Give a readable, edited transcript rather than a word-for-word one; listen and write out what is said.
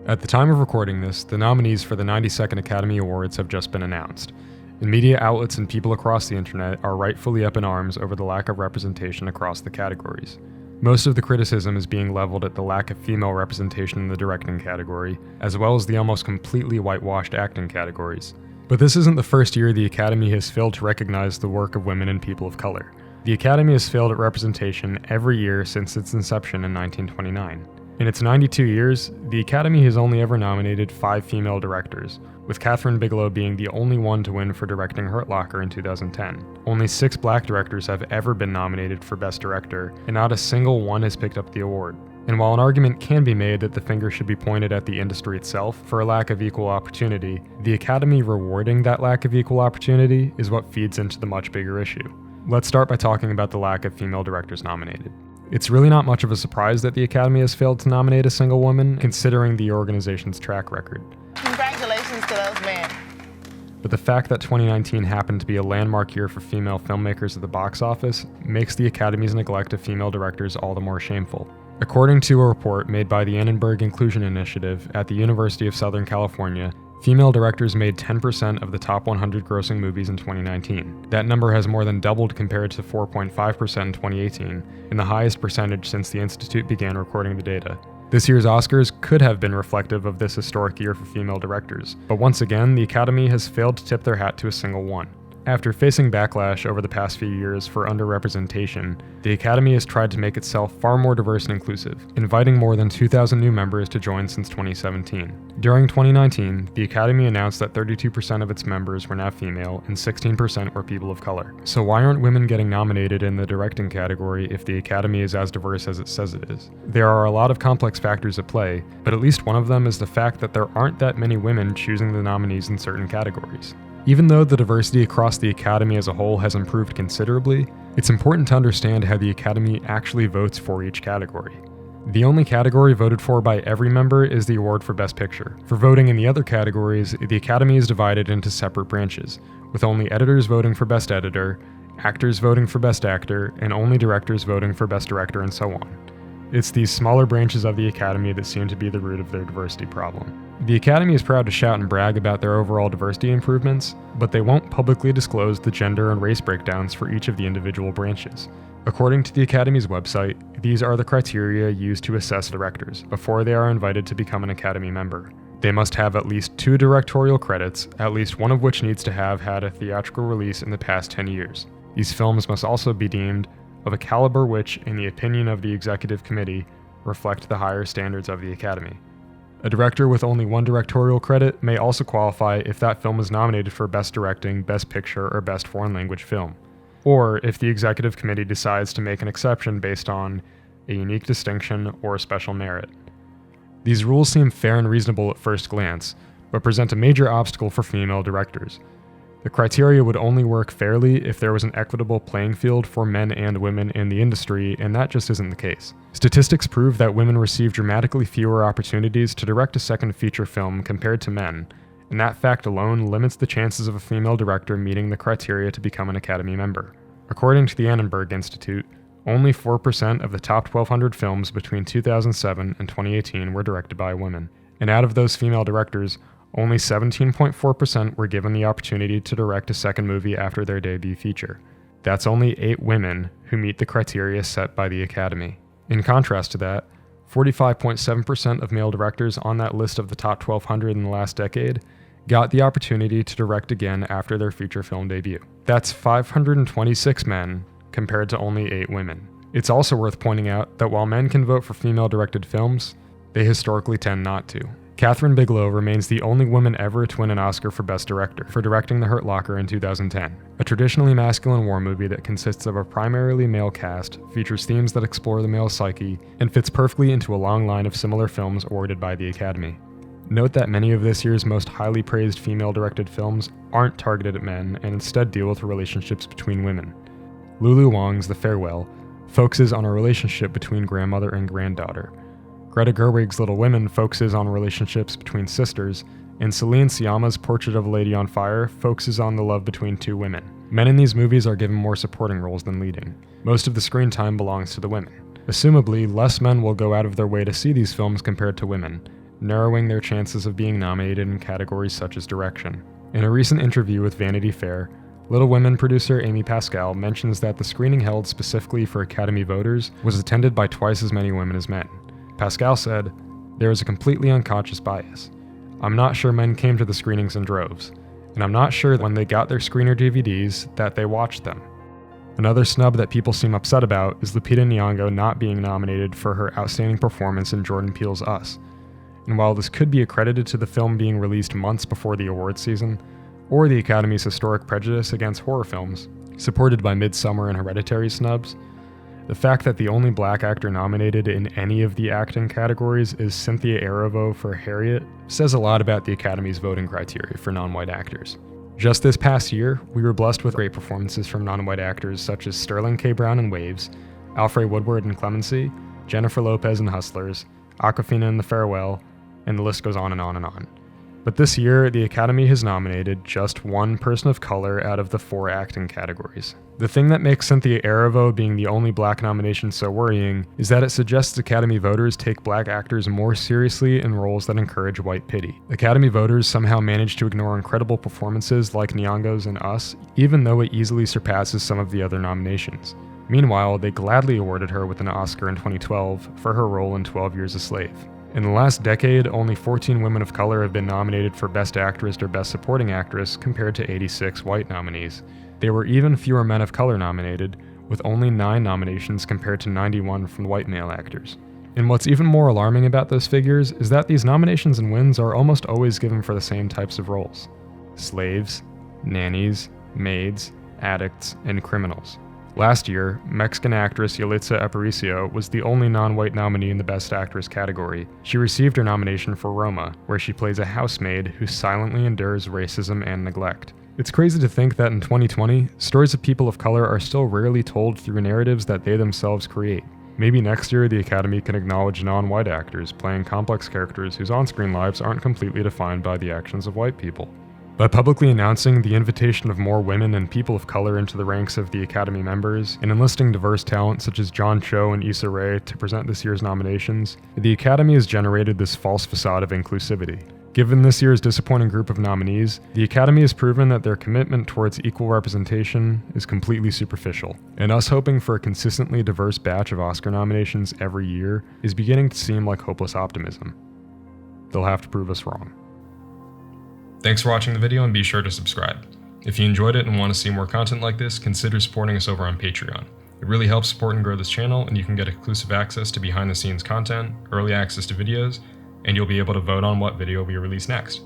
At the time of recording this, the nominees for the 92nd Academy Awards have just been announced, and media outlets and people across the internet are rightfully up in arms over the lack of representation across the categories. Most of the criticism is being leveled at the lack of female representation in the directing category, as well as the almost completely whitewashed acting categories. But this isn't the first year the Academy has failed to recognize the work of women and people of color. The Academy has failed at representation every year since its inception in 1929. In its 92 years, the Academy has only ever nominated 5 female directors, with Kathryn Bigelow being the only one to win for directing Hurt Locker in 2010. Only 6 black directors have ever been nominated for Best Director, and not a single one has picked up the award. And while an argument can be made that the finger should be pointed at the industry itself for a lack of equal opportunity, the Academy rewarding that lack of equal opportunity is what feeds into the much bigger issue. Let's start by talking about the lack of female directors nominated. It's really not much of a surprise that the Academy has failed to nominate a single woman, considering the organization's track record. Congratulations to those men. But the fact that 2019 happened to be a landmark year for female filmmakers at the box office makes the Academy's neglect of female directors all the more shameful. According to a report made by the Annenberg Inclusion Initiative at the University of Southern California, female directors made 10% of the top 100 grossing movies in 2019. That number has more than doubled compared to 4.5% in 2018, and the highest percentage since the Institute began recording the data. This year's Oscars could have been reflective of this historic year for female directors, but once again, the Academy has failed to tip their hat to a single one. After facing backlash over the past few years for underrepresentation, the Academy has tried to make itself far more diverse and inclusive, inviting more than 2,000 new members to join since 2017. During 2019, the Academy announced that 32% of its members were now female and 16% were people of color. So why aren't women getting nominated in the directing category if the Academy is as diverse as it says it is? There are a lot of complex factors at play, but at least one of them is the fact that there aren't that many women choosing the nominees in certain categories. Even though the diversity across the Academy as a whole has improved considerably, it's important to understand how the Academy actually votes for each category. The only category voted for by every member is the award for Best Picture. For voting in the other categories, the Academy is divided into separate branches, with only editors voting for Best Editor, actors voting for Best Actor, and only directors voting for Best Director, and so on. It's these smaller branches of the Academy that seem to be the root of their diversity problem. The Academy is proud to shout and brag about their overall diversity improvements, but they won't publicly disclose the gender and race breakdowns for each of the individual branches. According to the Academy's website, these are the criteria used to assess directors before they are invited to become an Academy member. They must have at least 2 directorial credits, at least one of which needs to have had a theatrical release in the past 10 years. These films must also be deemed of a caliber which, in the opinion of the Executive Committee, reflect the higher standards of the Academy. A director with only 1 directorial credit may also qualify if that film is nominated for Best Directing, Best Picture, or Best Foreign Language Film, or if the Executive Committee decides to make an exception based on a unique distinction or a special merit. These rules seem fair and reasonable at first glance, but present a major obstacle for female directors. The criteria would only work fairly if there was an equitable playing field for men and women in the industry, and that just isn't the case. Statistics prove that women receive dramatically fewer opportunities to direct a second feature film compared to men, and that fact alone limits the chances of a female director meeting the criteria to become an Academy member. According to the Annenberg Institute, only 4% of the top 1,200 films between 2007 and 2018 were directed by women, and out of those female directors, only 17.4% were given the opportunity to direct a second movie after their debut feature. That's only 8 women who meet the criteria set by the Academy. In contrast to that, 45.7% of male directors on that list of the top 1,200 in the last decade got the opportunity to direct again after their feature film debut. That's 526 men compared to only 8 women. It's also worth pointing out that while men can vote for female-directed films, they historically tend not to. Kathryn Bigelow remains the only woman ever to win an Oscar for Best Director for directing The Hurt Locker in 2010. A traditionally masculine war movie that consists of a primarily male cast, features themes that explore the male psyche, and fits perfectly into a long line of similar films awarded by the Academy. Note that many of this year's most highly praised female-directed films aren't targeted at men and instead deal with relationships between women. Lulu Wang's The Farewell focuses on a relationship between grandmother and granddaughter. Greta Gerwig's Little Women focuses on relationships between sisters, and Celine Sciamma's Portrait of a Lady on Fire focuses on the love between 2 women. Men in these movies are given more supporting roles than leading. Most of the screen time belongs to the women. Assumably, less men will go out of their way to see these films compared to women, narrowing their chances of being nominated in categories such as direction. In a recent interview with Vanity Fair, Little Women producer Amy Pascal mentions that the screening held specifically for Academy voters was attended by twice as many women as men. Pascal said, "There is a completely unconscious bias. I'm not sure men came to the screenings in droves, and I'm not sure when they got their screener DVDs that they watched them." Another snub that people seem upset about is Lupita Nyongo not being nominated for her outstanding performance in Jordan Peele's Us. And while this could be accredited to the film being released months before the awards season, or the Academy's historic prejudice against horror films, supported by Midsommar and Hereditary snubs, the fact that the only black actor nominated in any of the acting categories is Cynthia Erivo for Harriet says a lot about the Academy's voting criteria for non-white actors. Just this past year, we were blessed with great performances from non-white actors such as Sterling K. Brown in Waves, Alfre Woodward in Clemency, Jennifer Lopez in Hustlers, Awkwafina in The Farewell, and the list goes on and on and on. But this year, the Academy has nominated just one person of color out of the 4 acting categories. The thing that makes Cynthia Erivo being the only black nomination so worrying is that it suggests Academy voters take black actors more seriously in roles that encourage white pity. Academy voters somehow manage to ignore incredible performances like Nyongo's in Us, even though it easily surpasses some of the other nominations. Meanwhile, they gladly awarded her with an Oscar in 2012 for her role in 12 Years a Slave. In the last decade, only 14 women of color have been nominated for Best Actress or Best Supporting Actress compared to 86 white nominees. There were even fewer men of color nominated, with only 9 nominations compared to 91 from white male actors. And what's even more alarming about those figures is that these nominations and wins are almost always given for the same types of roles: slaves, nannies, maids, addicts, and criminals. Last year, Mexican actress Yalitza Aparicio was the only non-white nominee in the Best Actress category. She received her nomination for Roma, where she plays a housemaid who silently endures racism and neglect. It's crazy to think that in 2020, stories of people of color are still rarely told through narratives that they themselves create. Maybe next year the Academy can acknowledge non-white actors playing complex characters whose on-screen lives aren't completely defined by the actions of white people. By publicly announcing the invitation of more women and people of color into the ranks of the Academy members, and enlisting diverse talent such as John Cho and Issa Rae to present this year's nominations, the Academy has generated this false facade of inclusivity. Given this year's disappointing group of nominees, the Academy has proven that their commitment towards equal representation is completely superficial, and us hoping for a consistently diverse batch of Oscar nominations every year is beginning to seem like hopeless optimism. They'll have to prove us wrong. Thanks for watching the video, and be sure to subscribe. If you enjoyed it and want to see more content like this, consider supporting us over on Patreon. It really helps support and grow this channel, and you can get exclusive access to behind-the-scenes content, early access to videos, and you'll be able to vote on what video we release next.